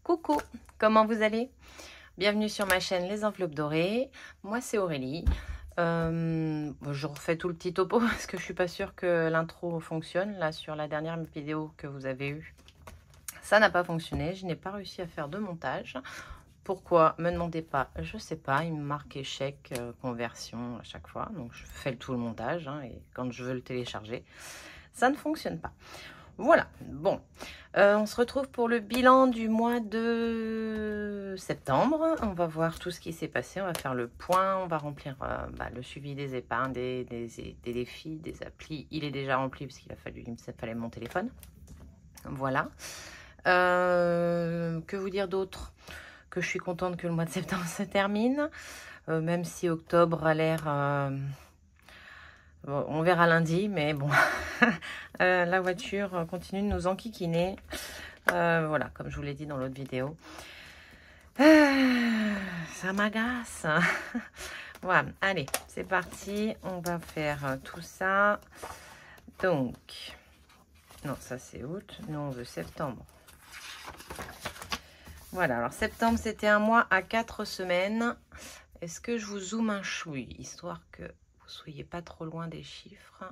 Coucou, comment vous allez? Bienvenue sur ma chaîne Les Enveloppes Dorées. Moi, c'est Aurélie. Je refais tout le petit topo parce que je suis pas sûre que l'intro fonctionne. Là, sur la dernière vidéo que vous avez eue, ça n'a pas fonctionné. Je n'ai pas réussi à faire de montage. Pourquoi? Me demandez pas, je sais pas. Il me marque échec, conversion à chaque fois. Donc, je fais tout le montage et quand je veux le télécharger, ça ne fonctionne pas. Voilà, bon, on se retrouve pour le bilan du mois de septembre. On va voir tout ce qui s'est passé, on va faire le point, on va remplir le suivi des épargnes, des défis, des applis. Il est déjà rempli parce qu'il fallait mon téléphone. Voilà. Que vous dire d'autre? Que je suis contente que le mois de septembre se termine, même si octobre a l'air... Bon, on verra lundi, mais bon, la voiture continue de nous enquiquiner. Voilà, comme je vous l'ai dit dans l'autre vidéo. Ça m'agace. Voilà, allez, c'est parti. On va faire tout ça. Donc, non, ça c'est août. Nous, on veut septembre. Voilà, alors septembre, c'était un mois à 4 semaines. Est-ce que je vous zoome un chouille, histoire que vous soyez pas trop loin des chiffres?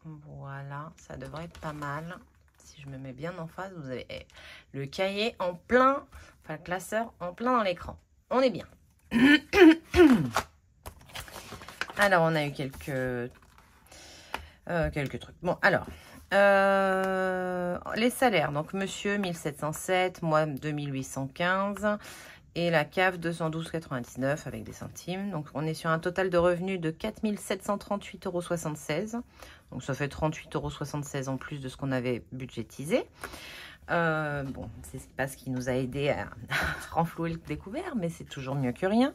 Voilà, ça devrait être pas mal. Si je me mets bien en face, vous avez le cahier en plein, enfin le classeur en plein dans l'écran. On est bien. Alors, on a eu quelques trucs. Bon, alors, les salaires. Donc, monsieur 1707, moi 2815 et la CAF 212,99 avec des centimes. Donc, on est sur un total de revenus de 4738,76 €. Donc, ça fait 38,76 € en plus de ce qu'on avait budgétisé. Bon, c'est pas ce qui nous a aidé à renflouer le découvert, mais c'est toujours mieux que rien.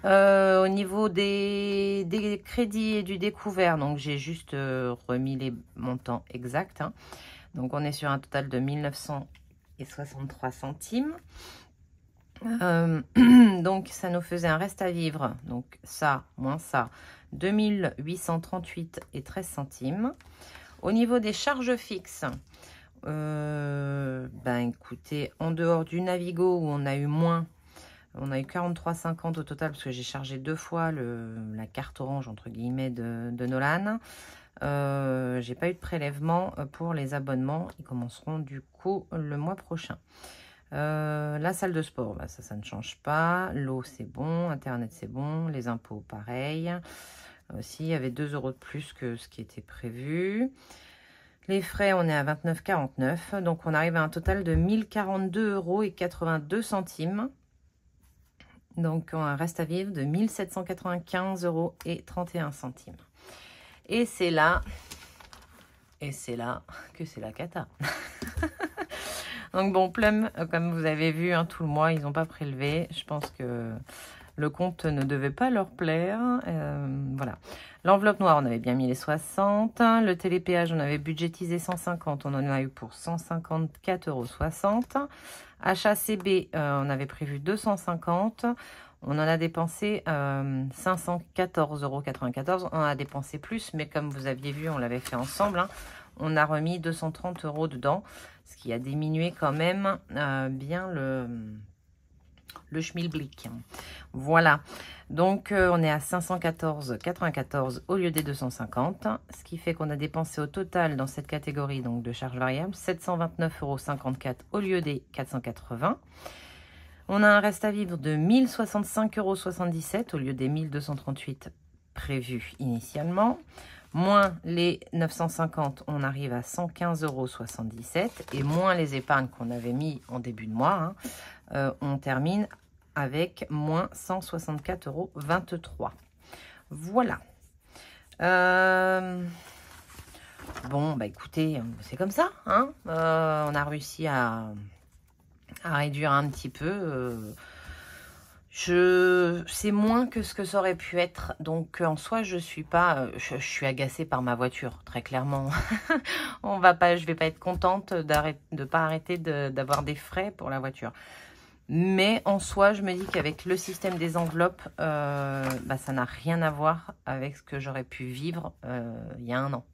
Au niveau des crédits et du découvert, donc j'ai juste remis les montants exacts. Donc, on est sur un total de 1963 centimes. Donc, ça nous faisait un reste à vivre. Donc, ça, moins ça, 2838 et 13 centimes. Au niveau des charges fixes, écoutez, en dehors du Navigo où on a eu moins, on a eu 43,50 au total parce que j'ai chargé 2 fois la carte orange entre guillemets de Nolan. J'ai pas eu de prélèvement pour les abonnements. Ils commenceront du coup le mois prochain. La salle de sport, ça ne change pas. L'eau, c'est bon. Internet, c'est bon. Les impôts, pareil. Aussi, il y avait 2 € de plus que ce qui était prévu. Les frais, on est à 29,49. Donc, on arrive à un total de 1042,82 €. Donc, un reste à vivre de 1795,31 €. Et c'est là que c'est la cata. Donc bon, Plum, comme vous avez vu, tout le mois, ils n'ont pas prélevé. Je pense que le compte ne devait pas leur plaire. Voilà. L'enveloppe noire, on avait bien mis les 60. Le télépéage, on avait budgétisé 150. On en a eu pour 154,60 €. Achat CB, on avait prévu 250. On en a dépensé 514,94 €. On en a dépensé plus, mais comme vous aviez vu, on l'avait fait ensemble. On a remis 230 € dedans, ce qui a diminué quand même bien le schmilblick. Voilà, donc on est à 514,94 € au lieu des 250, ce qui fait qu'on a dépensé au total dans cette catégorie donc de charges variables 729,54 € au lieu des 480. On a un reste à vivre de 1065,77 € au lieu des 1238 prévus initialement. Moins les 950, on arrive à 115,77 € et moins les épargnes qu'on avait mis en début de mois, on termine avec moins 164,23 €. Voilà. Bon, écoutez, c'est comme ça. On a réussi à réduire un petit peu. C'est moins que ce que ça aurait pu être. Donc, en soi, je suis agacée par ma voiture, très clairement. Je vais pas être contente de pas arrêter d'avoir des frais pour la voiture. Mais en soi, je me dis qu'avec le système des enveloppes, ça n'a rien à voir avec ce que j'aurais pu vivre il y a un an.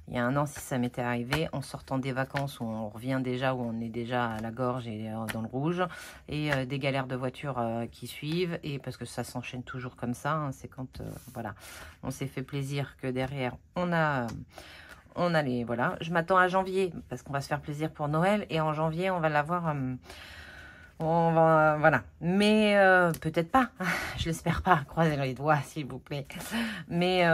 Il y a un an, si ça m'était arrivé, en sortant des vacances où on revient déjà, où on est déjà à la gorge et dans le rouge, et des galères de voiture qui suivent, et parce que ça s'enchaîne toujours comme ça, hein, c'est quand, voilà, on s'est fait plaisir que derrière, on a les, voilà. Je m'attends à janvier, parce qu'on va se faire plaisir pour Noël, et en janvier, on va l'avoir... on va, voilà, mais peut-être pas, je l'espère pas, croisez les doigts s'il vous plaît, mais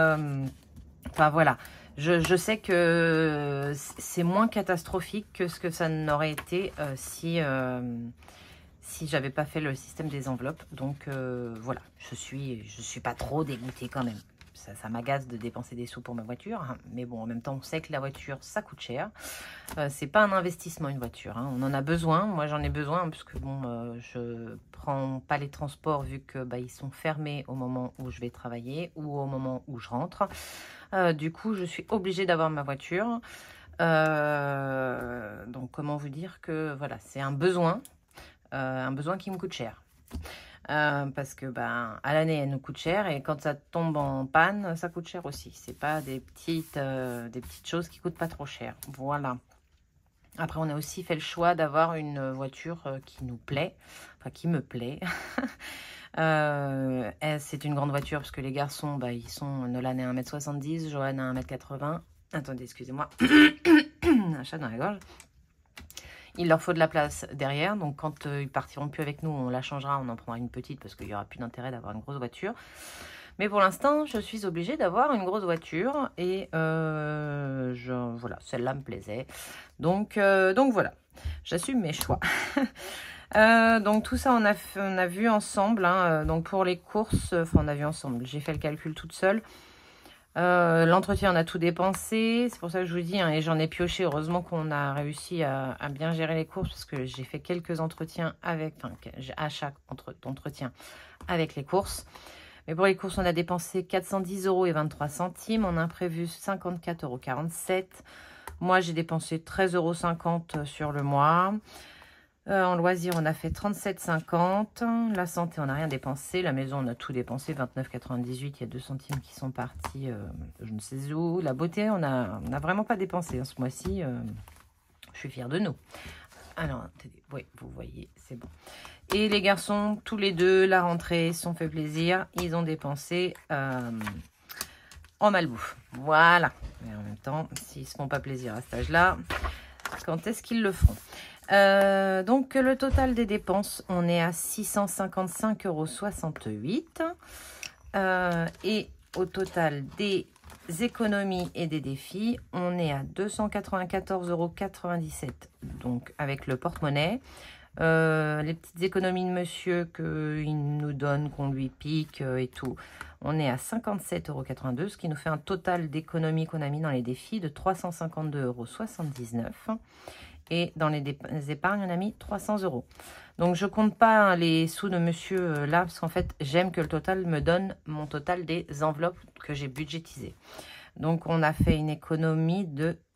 enfin voilà, je sais que c'est moins catastrophique que ce que ça n'aurait été si j'avais pas fait le système des enveloppes, donc voilà, je suis pas trop dégoûtée quand même. Ça m'agace de dépenser des sous pour ma voiture, hein. Mais bon, en même temps, on sait que la voiture, ça coûte cher. C'est pas un investissement, une voiture, hein. On en a besoin. Moi, j'en ai besoin, parce que bon, je prends pas les transports vu que ils sont fermés au moment où je vais travailler ou au moment où je rentre. Du coup, je suis obligée d'avoir ma voiture. Donc, comment vous dire que voilà, c'est un besoin qui me coûte cher. Parce que à l'année elle nous coûte cher et quand ça tombe en panne ça coûte cher aussi. C'est pas des petites choses qui coûtent pas trop cher. Voilà. Après on a aussi fait le choix d'avoir une voiture qui nous plaît, enfin qui me plaît. C'est une grande voiture parce que les garçons ils sont, Nolan est 1m70, Johan a 1m80. Attendez, excusez-moi. Un chat dans la gorge. Il leur faut de la place derrière, donc quand ils partiront plus avec nous, on la changera, on en prendra une petite parce qu'il n'y aura plus d'intérêt d'avoir une grosse voiture. Mais pour l'instant, je suis obligée d'avoir une grosse voiture et voilà, celle-là me plaisait. Donc voilà, j'assume mes choix. Donc tout ça, on a vu ensemble, hein, donc pour les courses, enfin on a vu ensemble, j'ai fait le calcul toute seule. L'entretien, on a tout dépensé, c'est pour ça que je vous dis, hein, et j'en ai pioché. Heureusement qu'on a réussi à bien gérer les courses parce que j'ai fait quelques entretiens avec, enfin, à chaque entretien avec les courses. Mais pour les courses, on a dépensé 410 € et 23 centimes. On a prévu 54,47 €. Moi, j'ai dépensé 13,50 € sur le mois. En loisir, on a fait 37,50 €. La santé, on n'a rien dépensé. La maison, on a tout dépensé, 29,98 €. Il y a 2 centimes qui sont partis, je ne sais où. La beauté, on n'a vraiment pas dépensé, hein, ce mois-ci. Je suis fière de nous. Alors, oui, vous voyez, c'est bon. Et les garçons, tous les deux, la rentrée, se sont fait plaisir. Ils ont dépensé en malbouffe. Voilà. Mais en même temps, s'ils ne se font pas plaisir à cet âge-là, quand est-ce qu'ils le feront? Donc le total des dépenses, on est à 655,68 €. Et au total des économies et des défis, on est à 294,97 €. Donc avec le porte-monnaie, les petites économies de monsieur qu'il nous donne, qu'on lui pique et tout, on est à 57,82 €, ce qui nous fait un total d'économies qu'on a mis dans les défis de 352,79 €. Et dans les épargnes, on a mis 300 €. Donc, je compte pas, hein, les sous de monsieur là, parce qu'en fait, j'aime que le total me donne mon total des enveloppes que j'ai budgétisées. Donc, on a fait une économie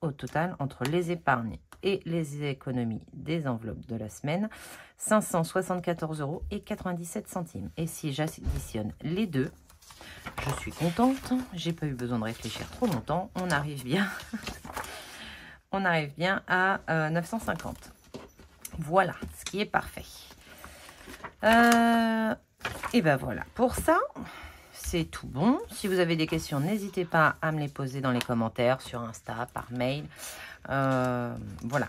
au total, entre les épargnes et les économies des enveloppes de la semaine, 574,97 €. Et si j'additionne les deux, je suis contente. J'ai pas eu besoin de réfléchir trop longtemps. On arrive bien. On arrive bien à 950. Voilà, ce qui est parfait. Et ben voilà, pour ça, c'est tout bon. Si vous avez des questions, n'hésitez pas à me les poser dans les commentaires, sur Insta, par mail. Voilà.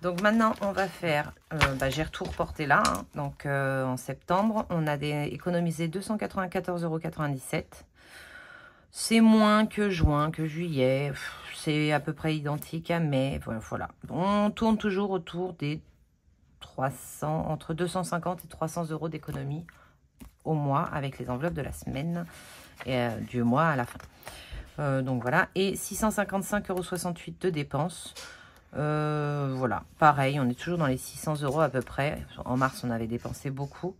Donc maintenant, on va faire, j'ai tout reporté là. Hein. Donc en septembre, on a économisé 294,97 €. C'est moins que juin, que juillet. C'est à peu près identique à mai. Voilà. On tourne toujours autour des 300, entre 250 et 300 € d'économie au mois avec les enveloppes de la semaine et du mois à la fin. Donc voilà. Et 655,68 € de dépenses. Voilà. Pareil, on est toujours dans les 600 € à peu près. En mars, on avait dépensé beaucoup.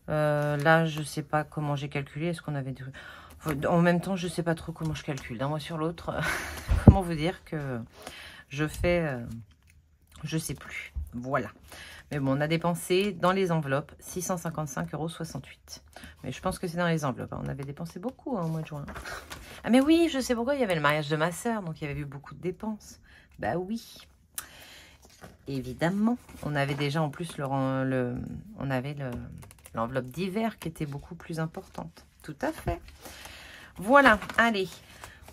Là, je ne sais pas comment j'ai calculé. Est-ce qu'on avait... En même temps, je ne sais pas trop comment je calcule d'un mois sur l'autre. Comment vous dire que je fais... je ne sais plus. Voilà. Mais bon, on a dépensé dans les enveloppes 655,68 €. Mais je pense que c'est dans les enveloppes. On avait dépensé beaucoup au mois de juin. Ah mais oui, je sais pourquoi, il y avait le mariage de ma sœur, donc il y avait eu beaucoup de dépenses. Bah oui. Évidemment. On avait déjà en plus l'enveloppe d'hiver qui était beaucoup plus importante. Tout à fait. Voilà, allez.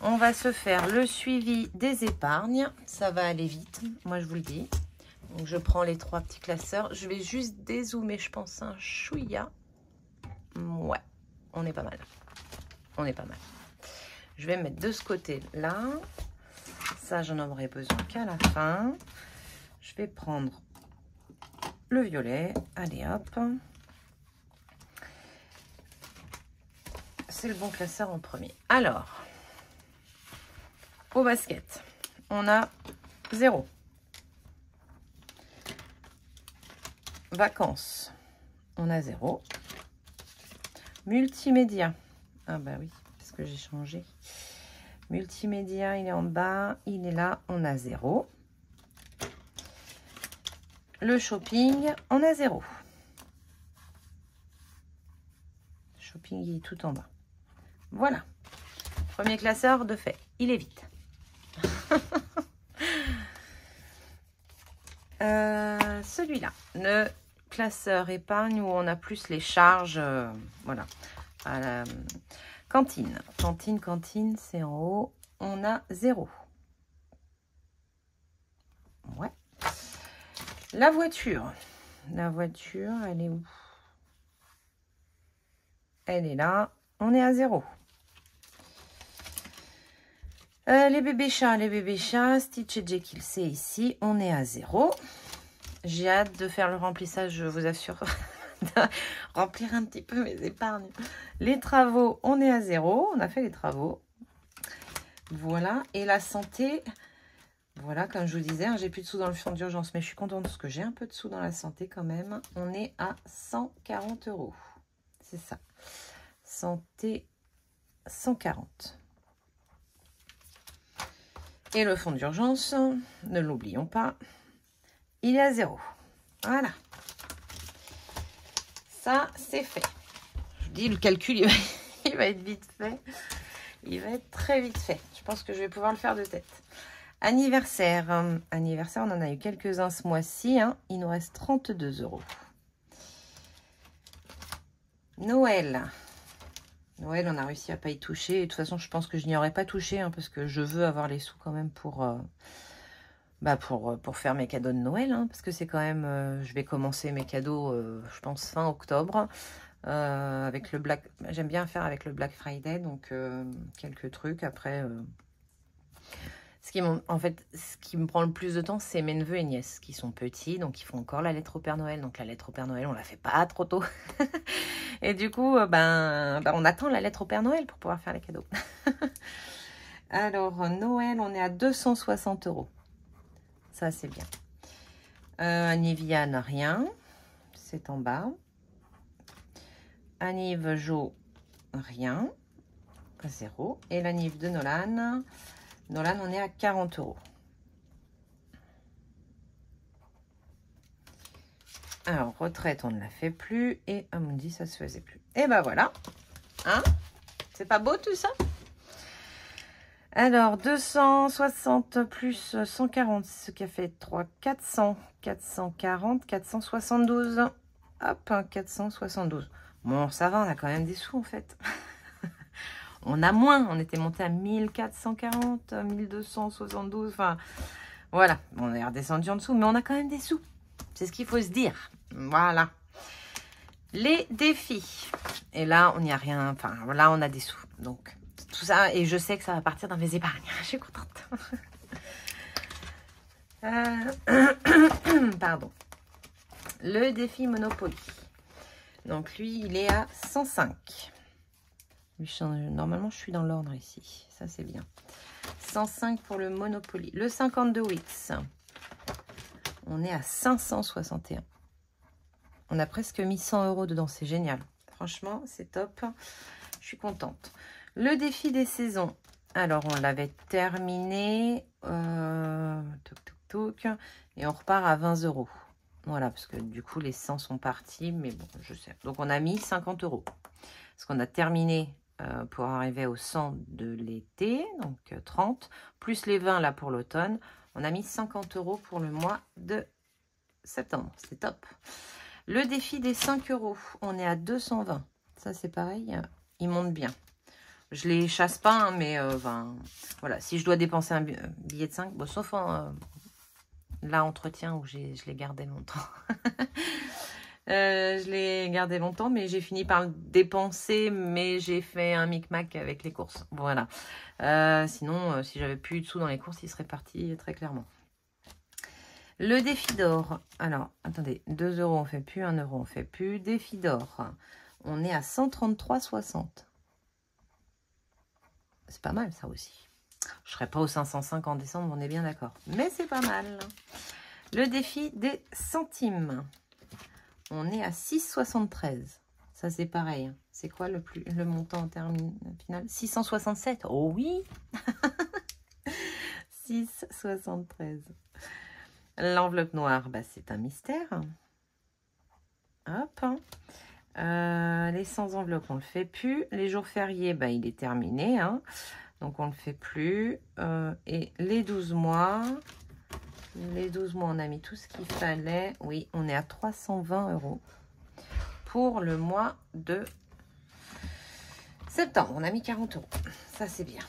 On va se faire le suivi des épargnes. Ça va aller vite, moi je vous le dis. Donc je prends les 3 petits classeurs. Je vais juste dézoomer, je pense, un chouïa. Ouais, on est pas mal. On est pas mal. Je vais mettre de ce côté-là. Ça, j'en aurai besoin qu'à la fin. Je vais prendre le violet. Allez, hop. C'est le bon classeur en premier. Alors, au basket, on a 0. Vacances, on a 0. Multimédia. Ah bah oui, parce que j'ai changé. Multimédia, il est en bas. Il est là, on a 0. Le shopping, on a 0. Shopping, il est tout en bas. Voilà. Premier classeur de fait. Il est vite. Celui-là, le classeur épargne où on a plus les charges. Voilà. À la cantine. Cantine, c'est en haut. On a 0. Ouais. La voiture. La voiture, elle est où? Elle est là. On est à 0. Les bébés chats, Stitch et Jekyll, c'est ici. On est à 0. J'ai hâte de faire le remplissage, je vous assure. De remplir un petit peu mes épargnes. Les travaux, on est à 0. On a fait les travaux. Voilà. Et la santé, voilà, comme je vous disais, hein, j'ai plus de sous dans le fonds d'urgence, mais je suis contente parce que j'ai un peu de sous dans la santé quand même. On est à 140 €. C'est ça. Santé, 140. Et le fonds d'urgence, ne l'oublions pas, il est à 0. Voilà. Ça, c'est fait. Je dis, le calcul, il va être vite fait. Il va être très vite fait. Je pense que je vais pouvoir le faire de tête. Anniversaire. Anniversaire, on en a eu quelques-uns ce mois-ci. Hein. Il nous reste 32 €. Noël. Noël, on a réussi à pas y toucher. Et de toute façon, je pense que je n'y aurais pas touché. Hein, parce que je veux avoir les sous quand même pour faire mes cadeaux de Noël. Hein, parce que c'est quand même... je vais commencer mes cadeaux, je pense, fin octobre. Avec le Black... J'aime bien faire avec le Black Friday. Donc, quelques trucs. Après... ce qui me prend le plus de temps, c'est mes neveux et nièces qui sont petits, donc ils font encore la lettre au Père Noël. Donc la lettre au Père Noël, on la fait pas trop tôt. Et du coup, on attend la lettre au Père Noël pour pouvoir faire les cadeaux. Alors, Noël, on est à 260 €. Ça, c'est bien. Aniviane, rien. C'est en bas. Aniv Jo, rien. 0. Et l'Aniv de Nolan... Nolan, on est à 40 €. Alors, retraite, on ne la fait plus. Et Amundi, ça se faisait plus. Et ben voilà. Hein? C'est pas beau tout ça? Alors, 260 plus 140, ce qui a fait 3, 400. 440, 472. Hop, 472. Bon, ça va, on a quand même des sous en fait. On a moins, on était monté à 1440, 1272, enfin, voilà. On est redescendu en dessous, mais on a quand même des sous. C'est ce qu'il faut se dire. Voilà. Les défis. Et là, on n'y a rien, enfin, là, on a des sous. Donc, tout ça, et je sais que ça va partir dans mes épargnes. Je suis contente. Pardon. Le défi Monopoly. Donc, lui, il est à 105. Normalement, je suis dans l'ordre ici. Ça, c'est bien. 105 pour le Monopoly. Le 52 Wix. On est à 561. On a presque mis 100 € dedans. C'est génial. Franchement, c'est top. Je suis contente. Le défi des saisons. Alors, on l'avait terminé. Toc, toc, toc. Et on repart à 20 €. Voilà, parce que du coup, les 100 sont partis. Mais bon, je sais. Donc, on a mis 50 €. Parce qu'on a terminé pour arriver au 100 de l'été. Donc, 30. Plus les 20 là pour l'automne. On a mis 50 € pour le mois de septembre. C'est top. Le défi des 5 €. On est à 220. Ça, c'est pareil. Il monte bien. Je les chasse pas, hein, mais voilà. Si je dois dépenser un billet de 5, bon, sauf là, entretien où je l'ai gardé longtemps. Je l'ai gardé longtemps, mais j'ai fini par le dépenser, mais j'ai fait un micmac avec les courses. Voilà. Sinon, si j'avais plus de sous dans les courses, il serait parti très clairement. Le défi d'or. Alors, attendez, 2 € on fait plus, 1 € on fait plus. Défi d'or. On est à 133,60. C'est pas mal, ça aussi. Je serai pas au 505 en décembre, on est bien d'accord. Mais c'est pas mal. Le défi des centimes. On est à 6,73. Ça, c'est pareil. C'est quoi le montant en final? 667. Oh oui. 6,73. L'enveloppe noire, bah, c'est un mystère. Hop. Les 100 enveloppes, on le fait plus. Les jours fériés, bah, il est terminé. Hein. Donc, on le fait plus. Et les 12 mois... Les 12 mois, on a mis tout ce qu'il fallait. Oui, on est à 320 € pour le mois de septembre. On a mis 40 €. Ça, c'est bien.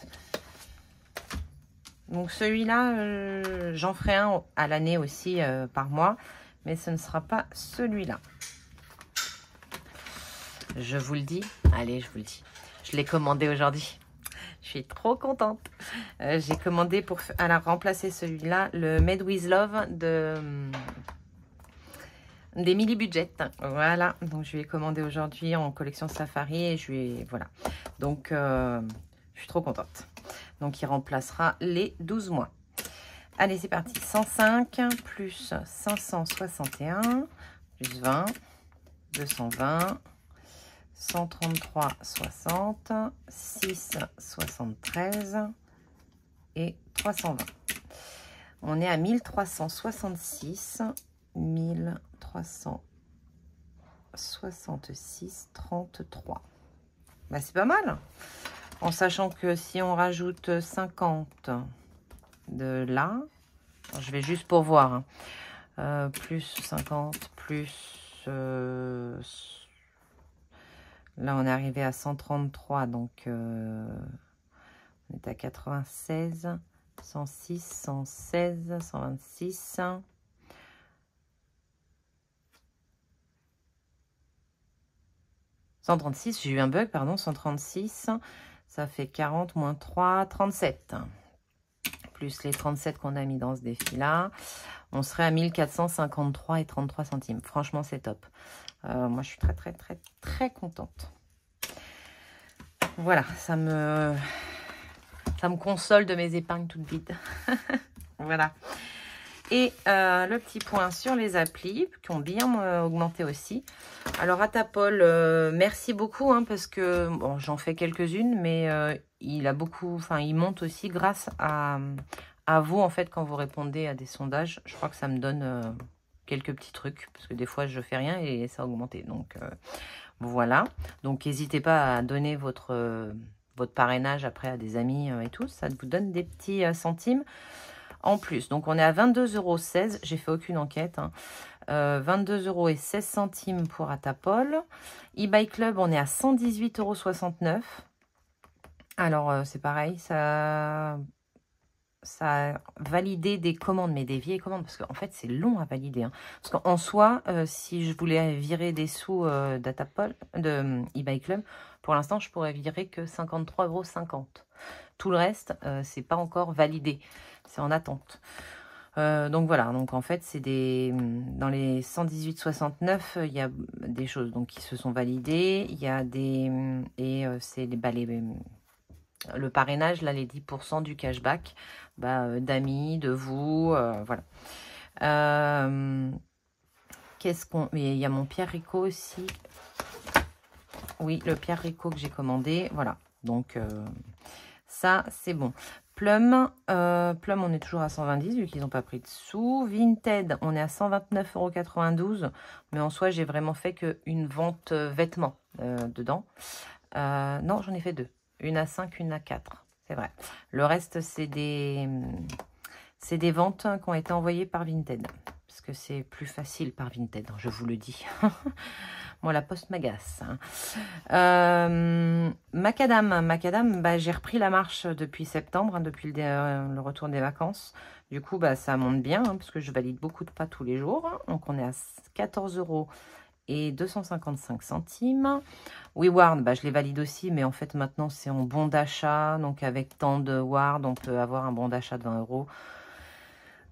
Donc, celui-là, j'en ferai un à l'année aussi par mois. Mais ce ne sera pas celui-là. Je vous le dis. Allez, je vous le dis. Je l'ai commandé aujourd'hui. Je suis trop contente. J'ai commandé pour remplacer celui-là, le Made with Love d'Emily Budget. Voilà. Donc, je lui ai commandé aujourd'hui en collection Safari et je lui ai... Voilà. Donc, je suis trop contente. Donc, il remplacera les 12 mois. Allez, c'est parti. 105 plus 561 plus 20, 220... 133,60, 6,73 et 320. On est à 1366, 1366,33. Bah, c'est pas mal. En sachant que si on rajoute 50 de là, je vais juste pour voir, hein, plus 50, plus... là, on est arrivé à 133, donc on est à 96, 106, 116, 126. 136, j'ai eu un bug, pardon, 136, ça fait 40 moins 3, 37. Plus les 37 qu'on a mis dans ce défi-là, on serait à 1453 et 33 centimes. Franchement, c'est top. Moi, je suis très, très, très, très contente. Voilà, ça me console de mes épargnes toutes vides. Voilà. Et le petit point sur les applis qui ont bien augmenté aussi. Alors, Atapol, merci beaucoup hein, parce que bon, j'en fais quelques-unes, mais il a beaucoup, enfin, il monte aussi grâce à vous en fait quand vous répondez à des sondages. Je crois que ça me donne quelques petits trucs parce que des fois je fais rien et ça a augmenté. Donc voilà. Donc n'hésitez pas à donner votre parrainage après à des amis et tout. Ça vous donne des petits centimes en plus. Donc on est à 22,16 €. J'ai fait aucune enquête. Hein. 22,16 € pour Atapol. eBay Club, on est à 118,69 €. Alors c'est pareil, ça a validé des commandes, mais des vieilles commandes, parce qu'en fait, c'est long à valider. Hein. Parce qu'en soi, si je voulais virer des sous d'Atapol, de eBay Club, pour l'instant, je pourrais virer que 53,50 €. Tout le reste, c'est pas encore validé. C'est en attente. Donc voilà, donc en fait, c'est dans les 118,69, il y a des choses donc, qui se sont validées. Il y a des... Et c'est le parrainage, là, les 10% du cashback d'amis, de vous, voilà. Qu'est-ce qu'on... Il y a mon Pierre Rico aussi. Oui, le Pierre Rico que j'ai commandé, voilà. Donc, ça, c'est bon. Plum, on est toujours à 120 vu qu'ils n'ont pas pris de sous. Vinted, on est à 129,92 €. Mais en soi, j'ai vraiment fait qu'une vente vêtements dedans. Non, j'en ai fait deux. Une à 5, une à 4. C'est vrai. Le reste, c'est des ventes qui ont été envoyées par Vinted. Parce que c'est plus facile par Vinted, je vous le dis. Moi, la poste m'agace. Macadam, bah, j'ai repris la marche depuis septembre, depuis le retour des vacances. Du coup, bah, ça monte bien, parce que je valide beaucoup de pas tous les jours. Donc, on est à 14 € et 255 centimes. WeWard, bah, je les valide aussi, mais en fait, maintenant, c'est en bon d'achat. Donc, avec tant de Ward, on peut avoir un bon d'achat de 20 €.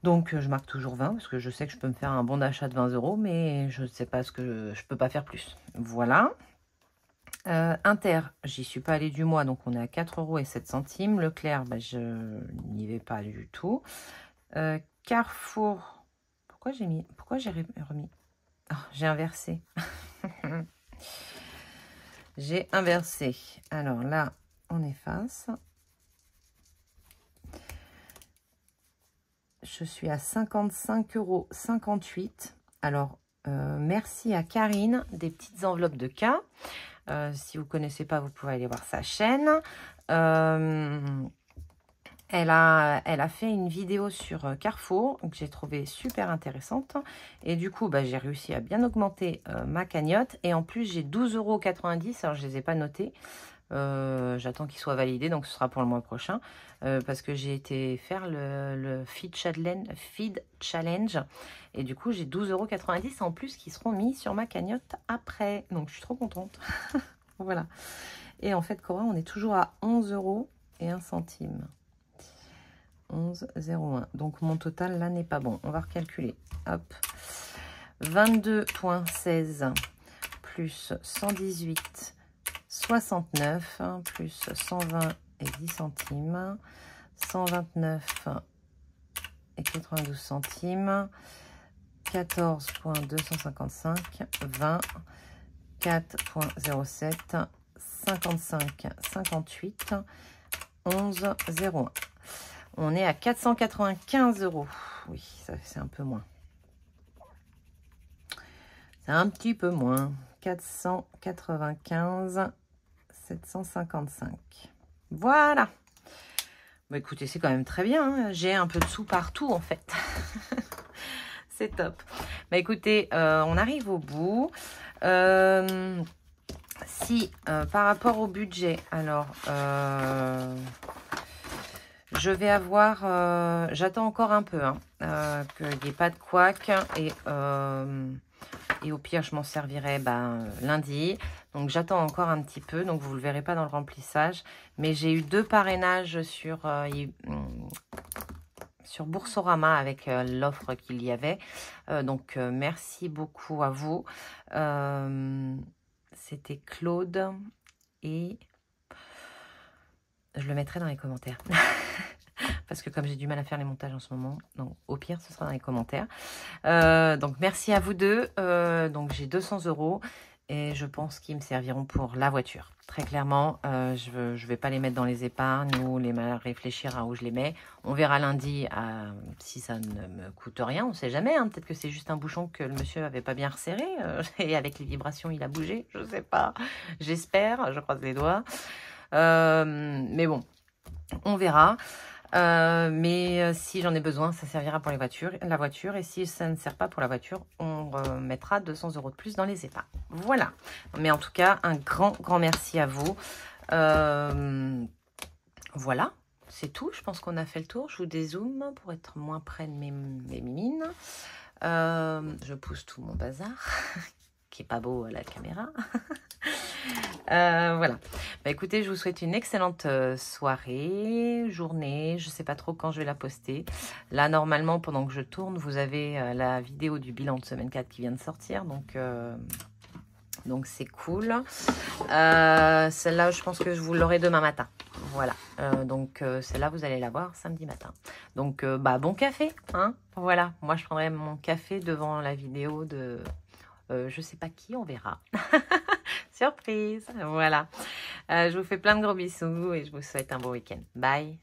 Donc, je marque toujours 20 parce que je sais que je peux me faire un bon d'achat de 20 €, mais je ne sais pas ce que je peux pas faire plus. Voilà. Inter, j'y suis pas allée du mois, donc on est à 4,07 €. Leclerc, bah, je n'y vais pas du tout. Carrefour, pourquoi j'ai remis? Oh, j'ai inversé. J'ai inversé. Alors là, on efface. Je suis à 55,58 €. Alors, merci à Karine, des petites enveloppes de cas. Si vous ne connaissez pas, vous pouvez aller voir sa chaîne. Elle a fait une vidéo sur Carrefour que j'ai trouvé super intéressante. Et du coup, bah, j'ai réussi à bien augmenter ma cagnotte. Et en plus, j'ai 12,90 €. Alors, je ne les ai pas notés. J'attends qu'ils soient validés, donc ce sera pour le mois prochain. Parce que j'ai été faire le Feed Challenge. Et du coup, j'ai 12,90 € en plus qui seront mis sur ma cagnotte après. Donc, je suis trop contente. Voilà. Et en fait, Cora, on est toujours à 11,01 €. 11,01 €. Donc, mon total, là, n'est pas bon. On va recalculer. Hop. 22,16 plus 118, 69, plus 120 et 10 centimes. 129 et 92 centimes. 14,255, 20, 4,07, 55, 58, 11,01. On est à 495 €. Oui, c'est un peu moins. C'est un petit peu moins. 495, 755. Voilà. Bah, écoutez, c'est quand même très bien. Hein. J'ai un peu de sous partout, en fait. C'est top. Bah, écoutez, on arrive au bout. Si, par rapport au budget, alors... je vais avoir... j'attends encore un peu, hein, qu'il n'y ait pas de couac. Et au pire, je m'en servirai lundi. Donc, j'attends encore un petit peu. Donc, vous ne le verrez pas dans le remplissage. Mais j'ai eu 2 parrainages sur Boursorama avec l'offre qu'il y avait. Donc, merci beaucoup à vous. C'était Claude. Et je le mettrai dans les commentaires. Parce que comme j'ai du mal à faire les montages en ce moment, donc au pire, ce sera dans les commentaires. Donc, merci à vous deux. Donc, j'ai 200 € et je pense qu'ils me serviront pour la voiture. Très clairement, je vais pas les mettre dans les épargnes ou réfléchir à où je les mets. On verra lundi si ça ne me coûte rien. On ne sait jamais. Hein. Peut-être que c'est juste un bouchon que le monsieur avait pas bien resserré et avec les vibrations, il a bougé. Je ne sais pas. J'espère. Je croise les doigts. Mais bon, on verra. Mais si j'en ai besoin, ça servira pour la voiture. Et si ça ne sert pas pour la voiture, on remettra 200 € de plus dans les épargnes. Voilà. Mais en tout cas, un grand merci à vous. Voilà. C'est tout. Je pense qu'on a fait le tour. Je vous dézoome pour être moins près de mes mimines. Je pousse tout mon bazar. Qui est pas beau à la caméra. Voilà. Bah, écoutez, je vous souhaite une excellente soirée, journée. Je sais pas trop quand je vais la poster. Là, normalement, pendant que je tourne, vous avez la vidéo du bilan de semaine 4 qui vient de sortir. Donc c'est cool. Celle-là, je pense que je vous l'aurai demain matin. Voilà. Donc celle-là, vous allez la voir samedi matin. Donc, bon café. Hein, voilà. Moi, je prendrai mon café devant la vidéo de... je sais pas qui, on verra. Surprise. Voilà. Je vous fais plein de gros bisous et je vous souhaite un bon week-end. Bye.